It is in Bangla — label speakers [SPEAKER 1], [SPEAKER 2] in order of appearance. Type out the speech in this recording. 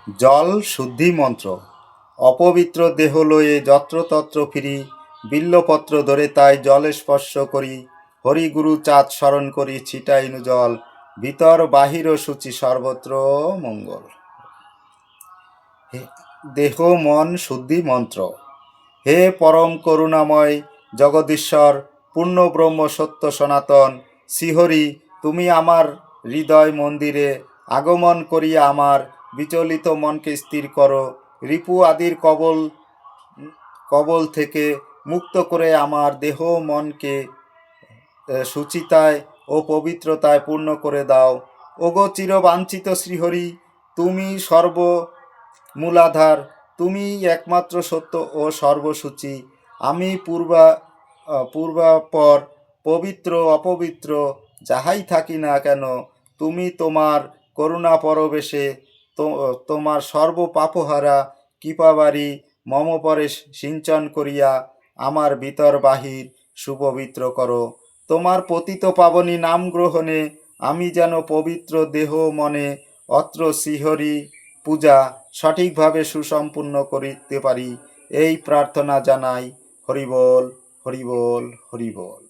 [SPEAKER 1] জল শুদ্ধি মন্ত্র। অপবিত্র দেহ লয়ে যত্রতত্র ফিরি, বিল্বপত্র ধরে তাই জলে স্পর্শ করি। হরিগুরু চাঁদ স্মরণ করি ছিটাইনু জল, ভিতর বাহির সূচি সর্বত্র মঙ্গল। দেহ মন শুদ্ধি মন্ত্র। হে পরম করুণাময় জগদীশ্বর, পূর্ণ ব্রহ্ম সত্য সনাতন, শ্রীহরি তুমি আমার হৃদয় মন্দিরে আগমন করিয়া আমার বিচলিত মনকে স্থির করো। রিপু আদির কবল থেকে মুক্ত করে আমার দেহ মনকে সুচিতায় ও পবিত্রতায় পূর্ণ করে দাও। ওগো চিরবাঞ্ছিত শ্রীহরি, তুমি মূলাধার, তুমি একমাত্র সত্য ও সর্বসূচি। আমি পূর্বাপর পবিত্র অপবিত্র যাহাই থাকি না কেন, তুমি তোমার করুণা পরবেশে তোমার সর্বপাপহারা কৃপাবারী মম পরে সিঞ্চন করিয়া আমার ভিতর বাহির সুপবিত্র করো। তোমার পতিত পাবনী নাম গ্রহণে আমি যেন পবিত্র দেহ মনে অত্র শ্রীহরি পূজা সঠিকভাবে সুসম্পূর্ণ করিতে পারি, এই প্রার্থনা জানাই। হরিবোল, হরিবোল, হরিবোল।